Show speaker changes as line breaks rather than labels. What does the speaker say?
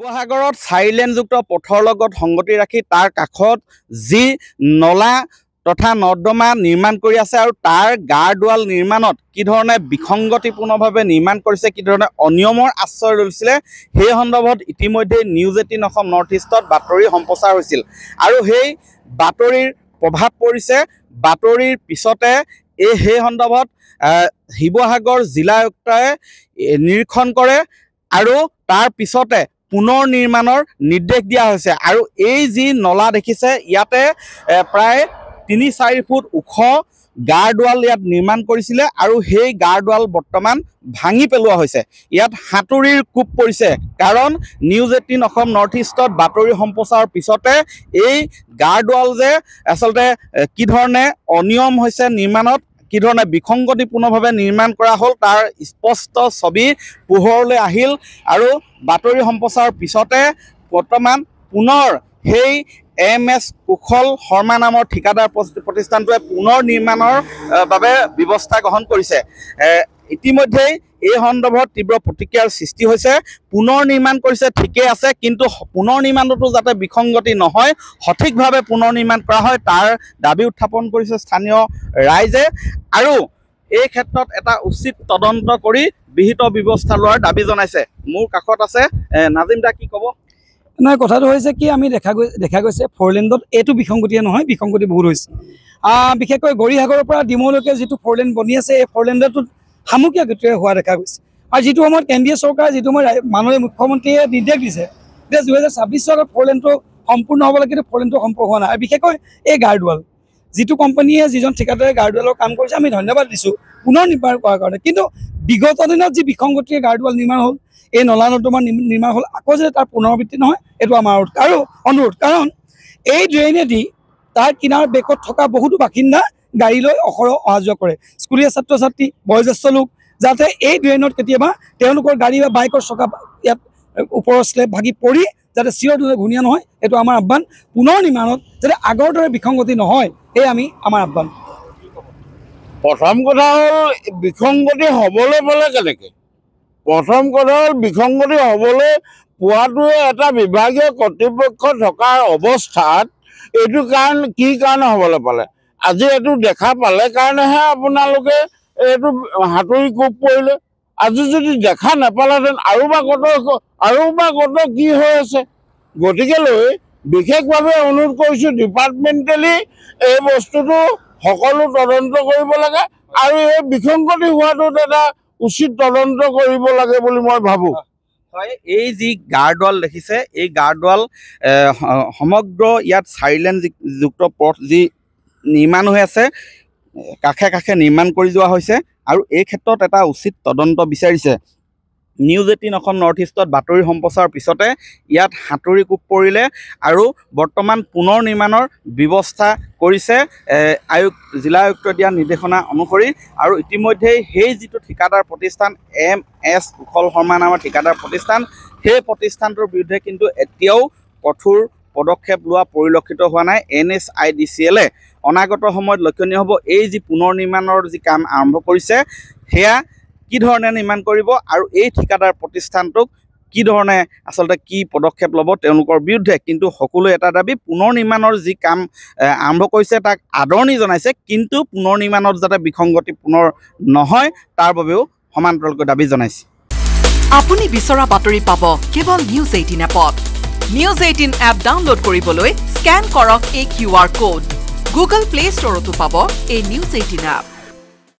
শিৱসাগৰত চাৰিলেনযুক্ত পথৰ লগত সংগতি ৰাখি তাৰ কাষত যি নলা তথা নৰ্দমা নিৰ্মাণ কৰি আছে আৰু তাৰ গাৰ্ডৱাল নিৰ্মাণত কি ধৰণে বিসংগতিপূৰ্ণভাৱে নিৰ্মাণ কৰিছে, কি ধৰণে অনিয়মৰ আশ্ৰয় লৈছিলে, সেই সন্দৰ্ভত ইতিমধ্যে নিউজ 18 অসম নৰ্থ ইষ্টত বাতৰি সম্প্ৰচাৰ হৈছিল আৰু সেই বাতৰিৰ প্ৰভাৱ পৰিছে। বাতৰিৰ পিছতে সেই সন্দৰ্ভত শিৱসাগৰ জিলা আয়ুক্তই নিৰীক্ষণ কৰে আৰু তাৰ পিছতে পুনৰ নিৰ্মাণৰ নিৰ্দেশ দিয়া হৈছে। আৰু এই যি নলা দেখিছে, ইয়াতে প্ৰায় ৩-৪ ফুট ওখ গাৰ্ডৱাল ইয়াত নিৰ্মাণ কৰিছিলে আৰু সেই গাৰ্ডৱাল বৰ্তমান ভাঙি পেলোৱা হৈছে। ইয়াত হাতুৰিৰ কোব পৰিছে, কাৰণ নিউজ 18 অসম নৰ্থ ইষ্টত বাতৰি সম্প্ৰচাৰৰ পিছতে এই গাৰ্ডৱাল যে আচলতে কি ধৰণে অনিয়ম হৈছে নিৰ্মাণত, কি ধৰণে বিসংগতিপূৰ্ণভাৱে নিৰ্মাণ কৰা হ'ল, তাৰ স্পষ্ট ছবি পোহৰলৈ আহিল। আৰু বাতৰি সম্প্ৰচাৰৰ পিছতে বৰ্তমান পুনৰ সেই MS কুশল শৰ্মা নামৰ ঠিকাদাৰ প্ৰতিষ্ঠানটোৱে পুনৰ নিৰ্মাণৰ বাবে ব্যৱস্থা গ্ৰহণ কৰিছে। ইতিমধ্যেই এই সন্দৰ্ভত তীব্ৰ প্ৰতিক্ৰিয়াৰ সৃষ্টি হৈছে। পুনৰ নিৰ্মাণ কৰিছে, ঠিকেই আছে, কিন্তু পুনৰ নিৰ্মাণতো যাতে বিসংগতি নহয়, সঠিকভাৱে পুনৰ নিৰ্মাণ কৰা হয়, তাৰ দাবী উত্থাপন কৰিছে স্থানীয় ৰাইজে। আৰু এই ক্ষেত্ৰত এটা উচিত তদন্ত কৰি বিহিত ব্যৱস্থা লোৱাৰ দাবী জনাইছে। মোৰ কাষত আছে নাজিম দা, কি ক'ব?
নহয়, কথাটো হৈছে কি, আমি দেখা গৈছে ফ'ৰলেণ্ডত এইটো বিসংগতিয়ে নহয়, বিসংগতি বহুত হৈছে। বিশেষকৈ গৌৰীসাগৰৰ পৰা ডিমৌলৈকে যিটো ফ'ৰলেণ্ড বনি আছে, এই ফ'ৰলেণ্ডটোত সামগ্ৰিক গতিৰে হোৱা দেখা গৈছে। আৰু যিটো সময়ত কেন্দ্ৰীয় চৰকাৰ, যিটো সময়ত মাননীয় মুখ্যমন্ত্ৰীয়ে নিৰ্দেশ দিছে যে 2026 চনত ফ'ৰলেণ্ডটো সম্পূৰ্ণ হ'ব লাগে, কিন্তু ফ'ৰলেণ্ডটো সম্পূৰ্ণ হোৱা নাই। আৰু বিশেষকৈ এই গাৰ্ডৱাল, যিটো কোম্পানীয়ে, যিজন ঠিকাদাৰে গাৰ্ডৱালৰ কাম কৰিছে, আমি ধন্যবাদ দিছোঁ পুনৰ নিৰ্মাণ কৰাৰ কাৰণে। কিন্তু বিগত দিনত যি বিসংগতিৰে গাৰ্ডৱাল নিৰ্মাণ হ'ল, এই নলা নৰ্দমা নিৰ্মাণ হ'ল, আকৌ যে তাৰ পুনৰাবৃত্তি নহয়, এইটো আমাৰ আৰু অনুৰোধ। কাৰণ এই ড্ৰেইনেদি তাৰ কিনাৰ বেকত থকা বহুতো বাসিন্দা গাড়ী লৈ অহৰহ অহা যোৱা কৰে, স্কুলীয়া ছাত্ৰ ছাত্ৰী, বয়োজ্যেষ্ঠ লোক, যাতে এই ড্ৰেইনত কেতিয়াবা তেওঁলোকৰ গাড়ী বা বাইকৰ চকা ইয়াত ওপৰৰ স্লেব ভাগি পৰি যাতে চিৰদিনে ঘূণীয়া নহয়, এইটো আমাৰ আহ্বান। পুনৰ নিৰ্মাণত যাতে আগৰ দৰে বিসংগতি নহয়, এই আমাৰ আহ্বান।
প্ৰথম কথা হ'ল, বিসংগতি হ'বলৈ পালে কেনেকৈ? প্ৰথম কথা হ'ল, বিসংগতি হ'বলৈ পোৱাটোৱে এটা বিভাগীয় কৰ্তৃপক্ষ থকাৰ অৱস্থাত এইটো কি কাৰণে হ'বলৈ পালে? আজি এইটো দেখা পালে কাৰণেহে আপোনালোকে এইটো হাতুৰি কোব পৰিলে। আজি যদি দেখা নাপালেহেঁতেন আৰু বা কত কি হৈ আছে? গতিকেলৈ বিশেষভাৱে অনুৰোধ কৰিছোঁ, ডিপাৰ্টমেণ্টেলি এই বস্তুটো সকলো তদন্ত কৰিব লাগে আৰু এই বিসংগতি হোৱাটোত এটা উচিত তদন্ত কৰিব লাগে বুলি মই ভাবোঁ।
হয়, এই যি গাৰ্ডৱাল দেখিছে, এই গাৰ্ডৱাল সমগ্ৰ ইয়াত 4 লেনযুক্ত পথ যি নিৰ্মাণ হৈ আছে, কাষে কাষে নিৰ্মাণ কৰি যোৱা হৈছে আৰু এই ক্ষেত্ৰত এটা উচিত তদন্ত বিচাৰিছে। নিউজ 18 অসম নৰ্থ ইষ্টত বাতৰি সম্প্ৰচাৰৰ পিছতে ইয়াত হাতুৰি কোব পৰিলে আৰু বৰ্তমান পুনৰ নিৰ্মাণৰ ব্যৱস্থা কৰিছে জিলা আয়ুক্তই দিয়া নিৰ্দেশনা অনুসৰি। আৰু ইতিমধ্যেই সেই যিটো ঠিকাদাৰ প্ৰতিষ্ঠান MS কুশল শৰ্মা নামৰ ঠিকাদাৰ প্ৰতিষ্ঠান, সেই প্ৰতিষ্ঠানটোৰ বিৰুদ্ধে কিন্তু এতিয়াও কঠোৰ পদক্ষেপ লোৱা পৰিলক্ষিত হোৱা নাই। NHIDCL-এ অনাগত সময়ত লক্ষণীয় হ'ব, এই যি পুনৰ নিৰ্মাণৰ যি কাম আৰম্ভ কৰিছে, সেয়া কি ধৰণে নিৰ্মাণ কৰিব আৰু এই ঠিকাদাৰ প্ৰতিষ্ঠানটোক কি ধৰণে আচলতে কি পদক্ষেপ ল'ব তেওঁলোকৰ বিৰুদ্ধে। কিন্তু সকলোৱে এটা দাবী, পুনৰ নিৰ্মাণৰ যি কাম আৰম্ভ কৰিছে তাক আদৰণি জনাইছে, কিন্তু পুনৰ নিৰ্মাণত যাতে বিসংগতি পুনৰ নহয় তাৰ বাবেও সমান্তৰালকৈ দাবী জনাইছে।
আপুনি বিচৰা বাতৰি পাব কেৱল নিউজ 18 এপত। নিউজ 18 এপ ডাউনলোড কৰিবলৈ স্কেন কৰক এই QR কোড। গুগল প্লে ষ্টৰতো পাব এই নিউজ 18 এপ।